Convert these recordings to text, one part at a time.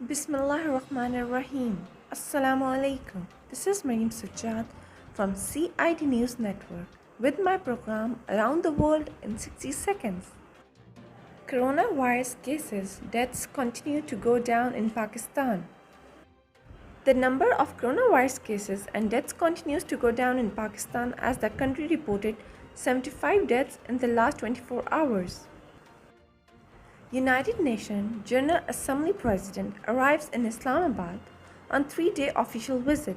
Bismillahirrahmanirrahim. Assalamu alaikum. This is Maryam Sajjad from CID News Network with my program Around the World in 60 Seconds. Coronavirus cases, deaths continue to go down in Pakistan. The number of coronavirus cases and deaths continues to go down in Pakistan as the country reported 75 deaths in the last 24 hours. United Nations General Assembly President arrives in Islamabad on 3-day official visit.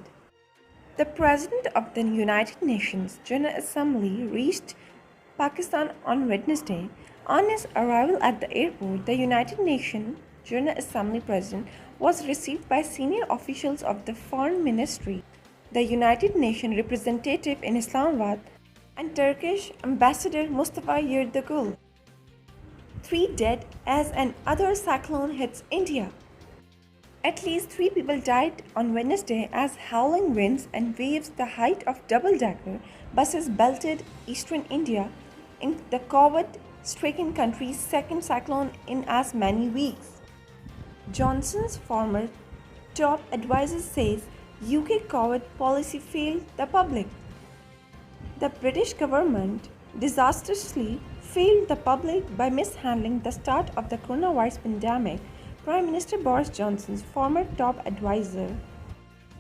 The President of the United Nations General Assembly reached Pakistan on Wednesday. On his arrival at the airport, the United Nations General Assembly President was received by senior officials of the Foreign Ministry, the United Nations representative in Islamabad, and Turkish Ambassador Mustafa Yerdogul. 3 dead as another cyclone hits India. At least 3 people died on Wednesday as howling winds and waves the height of double-decker buses belted eastern India in the COVID-stricken country's second cyclone in as many weeks. Johnson's former top advisor says UK COVID policy failed the public. The British government disastrously failed the public by mishandling the start of the coronavirus pandemic, Prime Minister Boris Johnson's former top advisor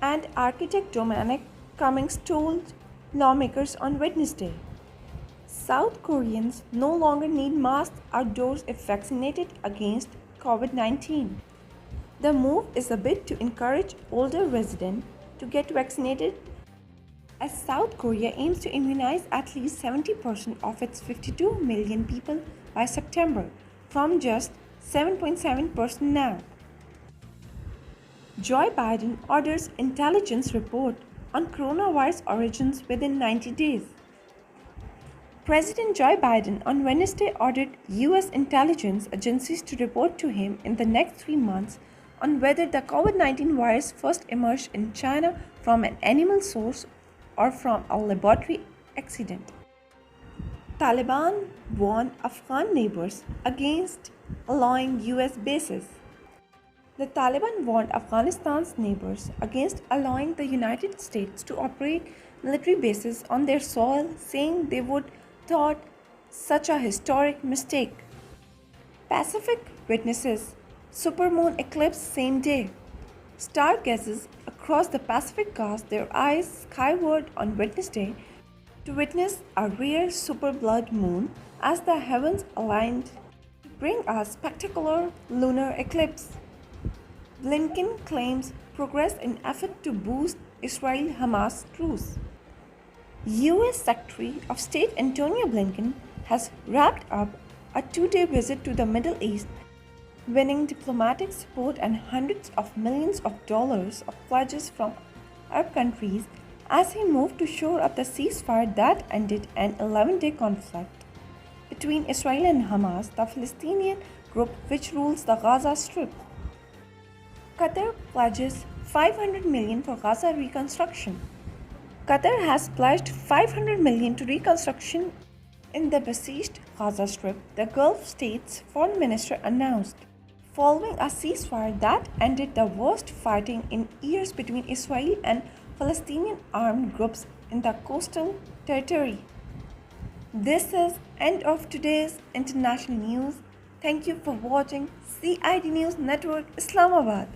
and architect Dominic Cummings told lawmakers on Wednesday. South Koreans no longer need masks outdoors if vaccinated against COVID-19. The move is a bid to encourage older residents to get vaccinated as South Korea aims to immunize at least 70% of its 52 million people by September, from just 7.7% now. Joe Biden orders intelligence report on coronavirus origins within 90 days. President Joe Biden on Wednesday ordered U.S. intelligence agencies to report to him in the next 3 months on whether the COVID-19 virus first emerged in China from an animal source or from a laboratory accident. Taliban warned Afghan neighbors against allowing US bases. The Taliban warned Afghanistan's neighbors against allowing the United States to operate military bases on their soil, saying they would thought such a historic mistake. Pacific witnesses supermoon eclipse same day. Stargazers across the Pacific cast their eyes skyward on Wednesday to witness a rare super blood moon as the heavens aligned to bring a spectacular lunar eclipse. Blinken claims progress in effort to boost Israel-Hamas truce. U.S. Secretary of State Antonio Blinken has wrapped up a 2-day visit to the Middle East, winning diplomatic support and hundreds of millions of dollars of pledges from Arab countries as he moved to shore up the ceasefire that ended an 11-day conflict between Israel and Hamas, the Palestinian group which rules the Gaza Strip. Qatar pledges $500 million for Gaza reconstruction. Qatar has pledged $500 million to reconstruction in the besieged Gaza Strip, the Gulf states' foreign minister announced, following a ceasefire that ended the worst fighting in years between Israel and Palestinian armed groups in the coastal territory. This is end of today's international news. Thank you for watching CID News Network Islamabad.